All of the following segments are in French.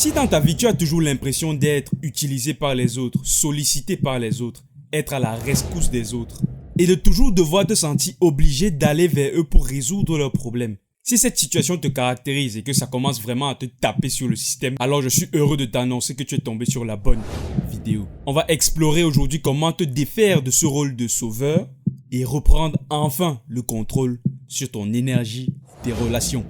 Si dans ta vie tu as toujours l'impression d'être utilisé par les autres, sollicité par les autres, être à la rescousse des autres, et de toujours devoir te sentir obligé d'aller vers eux pour résoudre leurs problèmes, si cette situation te caractérise et que ça commence vraiment à te taper sur le système, alors je suis heureux de t'annoncer que tu es tombé sur la bonne vidéo. On va explorer aujourd'hui comment te défaire de ce rôle de sauveur et reprendre enfin le contrôle sur ton énergie, tes relations.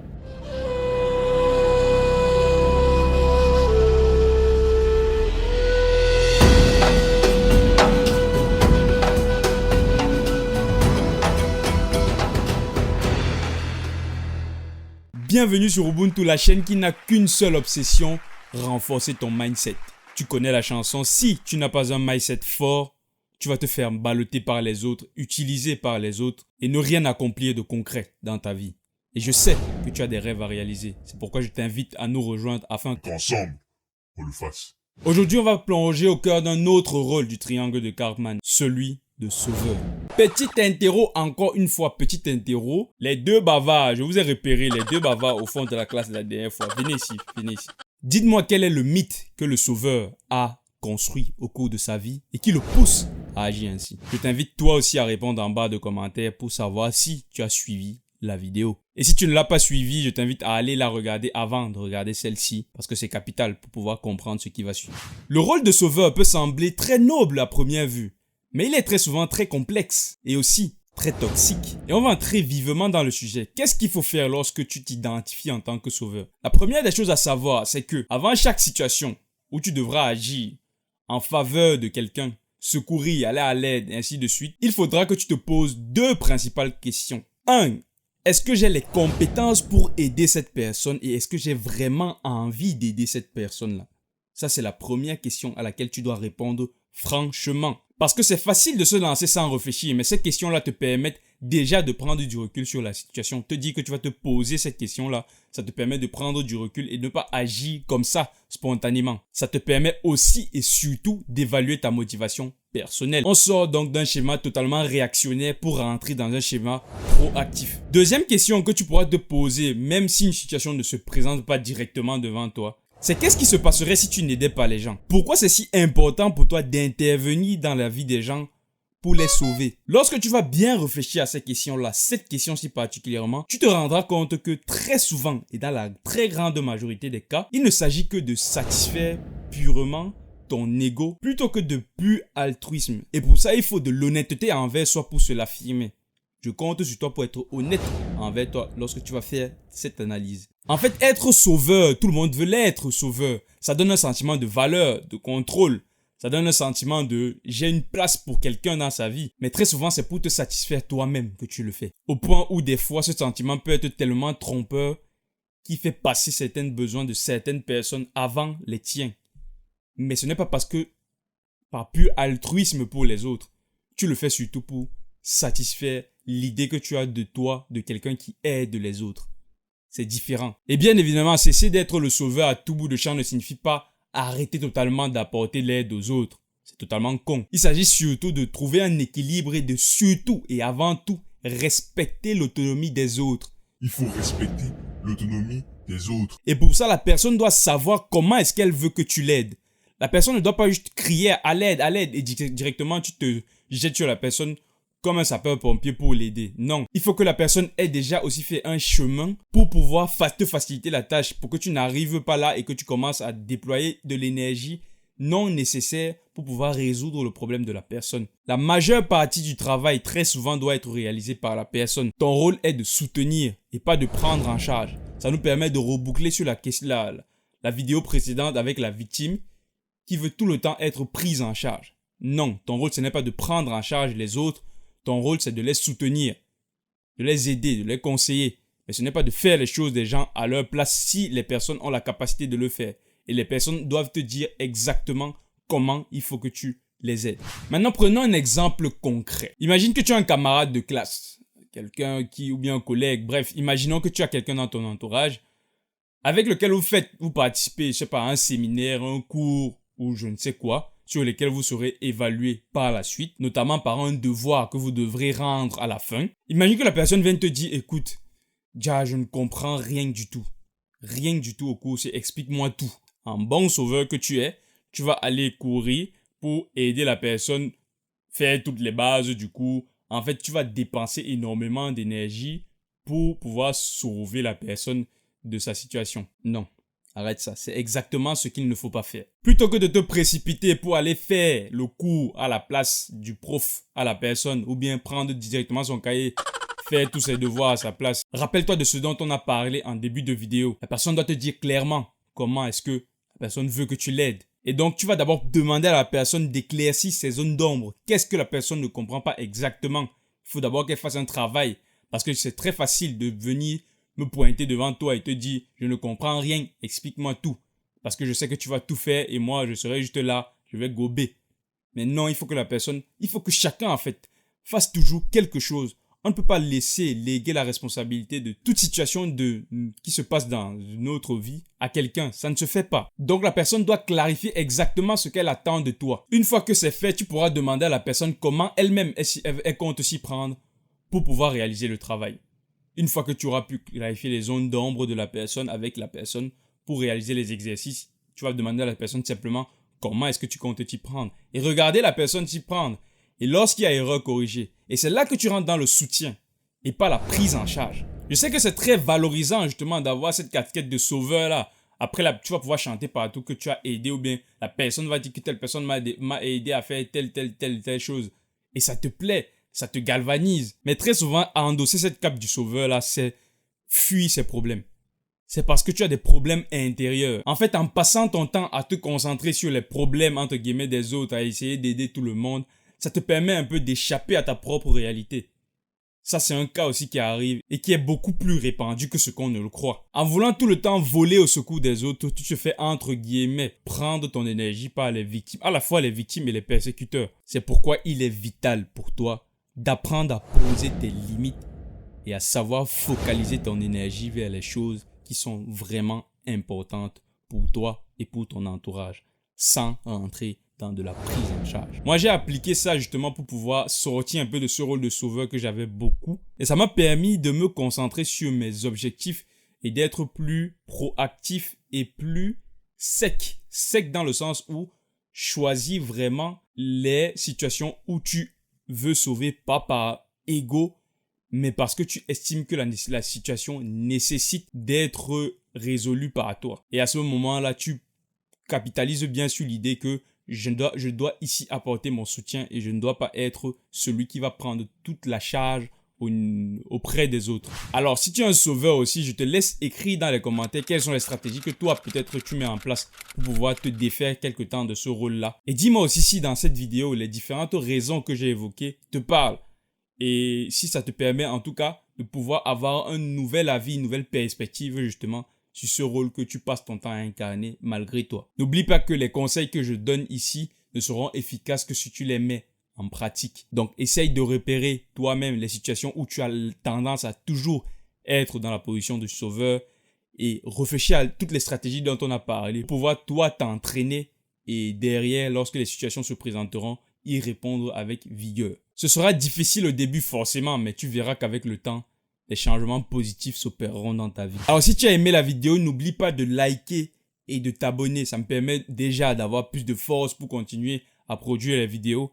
Bienvenue sur Ubuntu, la chaîne qui n'a qu'une seule obsession, renforcer ton mindset. Tu connais la chanson, si tu n'as pas un mindset fort, tu vas te faire balloter par les autres, utiliser par les autres et ne rien accomplir de concret dans ta vie. Et je sais que tu as des rêves à réaliser, c'est pourquoi je t'invite à nous rejoindre afin qu'ensemble, on le fasse. Aujourd'hui, on va plonger au cœur d'un autre rôle du triangle de Karpman, celui de sauveur. Petite interro, encore une fois, petite interro. Les deux bavards, je vous ai repéré les deux bavards au fond de la classe la dernière fois. Venez ici, venez ici. Dites-moi quel est le mythe que le sauveur a construit au cours de sa vie et qui le pousse à agir ainsi. Je t'invite toi aussi à répondre en bas de commentaires pour savoir si tu as suivi la vidéo. Et si tu ne l'as pas suivi, je t'invite à aller la regarder avant de regarder celle-ci parce que c'est capital pour pouvoir comprendre ce qui va suivre. Le rôle de sauveur peut sembler très noble à première vue, mais il est très souvent très complexe et aussi très toxique. Et on va entrer vivement dans le sujet. Qu'est-ce qu'il faut faire lorsque tu t'identifies en tant que sauveur? La première des choses à savoir, c'est que avant chaque situation où tu devras agir en faveur de quelqu'un, secourir, aller à l'aide, et ainsi de suite, il faudra que tu te poses deux principales questions. 1. Est-ce que j'ai les compétences pour aider cette personne et est-ce que j'ai vraiment envie d'aider cette personne-là? Ça, c'est la première question à laquelle tu dois répondre franchement. Parce que c'est facile de se lancer sans réfléchir, mais ces questions-là te permettent déjà de prendre du recul sur la situation. Te dire que tu vas te poser cette question-là, ça te permet de prendre du recul et de ne pas agir comme ça, spontanément. Ça te permet aussi et surtout d'évaluer ta motivation personnelle. On sort donc d'un schéma totalement réactionnaire pour rentrer dans un schéma proactif. Deuxième question que tu pourras te poser, même si une situation ne se présente pas directement devant toi, c'est qu'est-ce qui se passerait si tu n'aidais pas les gens? Pourquoi c'est si important pour toi d'intervenir dans la vie des gens pour les sauver? Lorsque tu vas bien réfléchir à ces questions-là, cette question-ci particulièrement, tu te rendras compte que très souvent, et dans la très grande majorité des cas, il ne s'agit que de satisfaire purement ton ego plutôt que de pur altruisme. Et pour ça, il faut de l'honnêteté envers soi pour se l'affirmer. Je compte sur toi pour être honnête envers toi lorsque tu vas faire cette analyse. En fait, être sauveur, tout le monde veut l'être sauveur. Ça donne un sentiment de valeur, de contrôle. Ça donne un sentiment de j'ai une place pour quelqu'un dans sa vie. Mais très souvent, c'est pour te satisfaire toi-même que tu le fais. Au point où des fois, ce sentiment peut être tellement trompeur qu'il fait passer certains besoins de certaines personnes avant les tiens. Mais ce n'est pas parce que, par pur altruisme pour les autres, tu le fais surtout pour satisfaire l'idée que tu as de toi, de quelqu'un qui aide les autres. C'est différent. Et bien évidemment, cesser d'être le sauveur à tout bout de champ ne signifie pas arrêter totalement d'apporter l'aide aux autres. C'est totalement con. Il s'agit surtout de trouver un équilibre et de surtout et avant tout respecter l'autonomie des autres. Il faut respecter l'autonomie des autres. Et pour ça, la personne doit savoir comment est-ce qu'elle veut que tu l'aides. La personne ne doit pas juste crier à l'aide, et directement tu te jettes sur la personne comme un sapeur-pompier pour l'aider. Non, il faut que la personne ait déjà aussi fait un chemin pour pouvoir te faciliter la tâche, pour que tu n'arrives pas là et que tu commences à déployer de l'énergie non nécessaire pour pouvoir résoudre le problème de la personne. La majeure partie du travail très souvent doit être réalisée par la personne. Ton rôle est de soutenir et pas de prendre en charge. Ça nous permet de reboucler sur la vidéo précédente avec la victime qui veut tout le temps être prise en charge. Non, ton rôle ce n'est pas de prendre en charge les autres. Ton rôle, c'est de les soutenir, de les aider, de les conseiller. Mais ce n'est pas de faire les choses des gens à leur place si les personnes ont la capacité de le faire. Et les personnes doivent te dire exactement comment il faut que tu les aides. Maintenant, prenons un exemple concret. Imagine que tu as un camarade de classe, quelqu'un ou bien un collègue, bref, imaginons que tu as quelqu'un dans ton entourage avec lequel vous participez, je sais pas, à un séminaire, un cours ou je ne sais quoi, sur lesquels vous serez évalué par la suite, notamment par un devoir que vous devrez rendre à la fin. Imagine que la personne vienne te dire, écoute, Dia, je ne comprends rien du tout au cours, explique-moi tout. en bon sauveur que tu es, tu vas aller courir pour aider la personne, faire toutes les bases du coup. En fait, tu vas dépenser énormément d'énergie pour pouvoir sauver la personne de sa situation. Non, arrête ça. C'est exactement ce qu'il ne faut pas faire. Plutôt que de te précipiter pour aller faire le cours à la place du prof à la personne ou bien prendre directement son cahier, faire tous ses devoirs à sa place. Rappelle-toi de ce dont on a parlé en début de vidéo. La personne doit te dire clairement comment est-ce que la personne veut que tu l'aides. Et donc, tu vas d'abord demander à la personne d'éclaircir ses zones d'ombre. Qu'est-ce que la personne ne comprend pas exactement? Il faut d'abord qu'elle fasse un travail. Parce que c'est très facile de venir me pointer devant toi et te dire « Je ne comprends rien, explique-moi tout. » Parce que je sais que tu vas tout faire et moi, je serai juste là, je vais gober. Mais non, il faut que chacun en fait fasse toujours quelque chose. On ne peut pas léguer la responsabilité de toute situation qui se passe dans notre vie à quelqu'un. Ça ne se fait pas. Donc la personne doit clarifier exactement ce qu'elle attend de toi. Une fois que c'est fait, tu pourras demander à la personne comment elle-même elle compte s'y prendre pour pouvoir réaliser le travail. Une fois que tu auras pu clarifier les zones d'ombre de la personne avec la personne pour réaliser les exercices, tu vas demander à la personne simplement comment est-ce que tu comptes t'y prendre. Et regarder la personne s'y prendre. Et lorsqu'il y a erreur, corriger. Et c'est là que tu rentres dans le soutien et pas la prise en charge. Je sais que c'est très valorisant justement d'avoir cette casquette de sauveur là. Après, tu vas pouvoir chanter partout que tu as aidé ou bien la personne va dire que telle personne m'a aidé à faire telle chose. Et ça te plaît, ça te galvanise. Mais très souvent, à endosser cette cape du sauveur là, c'est fuir ses problèmes. C'est parce que tu as des problèmes intérieurs. En fait, en passant ton temps à te concentrer sur les problèmes entre guillemets des autres, à essayer d'aider tout le monde, ça te permet un peu d'échapper à ta propre réalité. Ça, c'est un cas aussi qui arrive et qui est beaucoup plus répandu que ce qu'on ne le croit. En voulant tout le temps voler au secours des autres, tu te fais entre guillemets prendre ton énergie par les victimes, à la fois les victimes et les persécuteurs. C'est pourquoi il est vital pour toi d'apprendre à poser tes limites et à savoir focaliser ton énergie vers les choses qui sont vraiment importantes pour toi et pour ton entourage, sans rentrer dans de la prise en charge. Moi, j'ai appliqué ça justement pour pouvoir sortir un peu de ce rôle de sauveur que j'avais beaucoup. Et ça m'a permis de me concentrer sur mes objectifs et d'être plus proactif et plus sec. Sec dans le sens où choisis vraiment les situations où tu veux sauver, pas par ego, mais parce que tu estimes que la situation nécessite d'être résolue par toi. Et à ce moment-là, tu capitalises bien sur l'idée que je dois ici apporter mon soutien et je ne dois pas être celui qui va prendre toute la charge auprès des autres. Alors, si tu es un sauveur aussi, je te laisse écrire dans les commentaires quelles sont les stratégies que toi, peut-être, tu mets en place pour pouvoir te défaire quelque temps de ce rôle-là. Et dis-moi aussi si dans cette vidéo, les différentes raisons que j'ai évoquées te parlent. Et si ça te permet, en tout cas, de pouvoir avoir un nouvel avis, une nouvelle perspective, justement, sur ce rôle que tu passes ton temps à incarner malgré toi. N'oublie pas que les conseils que je donne ici ne seront efficaces que si tu les mets en pratique. Donc, essaye de repérer toi-même les situations où tu as tendance à toujours être dans la position de sauveur et réfléchir à toutes les stratégies dont on a parlé pour pouvoir toi t'entraîner et derrière, lorsque les situations se présenteront, y répondre avec vigueur. Ce sera difficile au début forcément, mais tu verras qu'avec le temps, les changements positifs s'opéreront dans ta vie. Alors si tu as aimé la vidéo, n'oublie pas de liker et de t'abonner. Ça me permet déjà d'avoir plus de force pour continuer à produire les vidéos.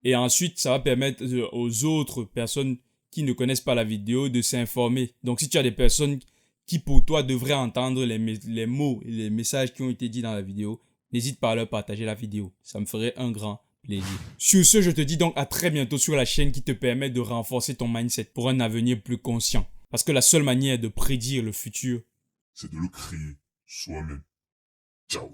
Et ensuite, ça va permettre aux autres personnes qui ne connaissent pas la vidéo de s'informer. Donc si tu as des personnes qui pour toi devraient entendre les mots et les messages qui ont été dits dans la vidéo, n'hésite pas à leur partager la vidéo. Ça me ferait un grand plaisir. Sur ce, je te dis donc à très bientôt sur la chaîne qui te permet de renforcer ton mindset pour un avenir plus conscient. Parce que la seule manière de prédire le futur, c'est de le créer soi-même. Ciao.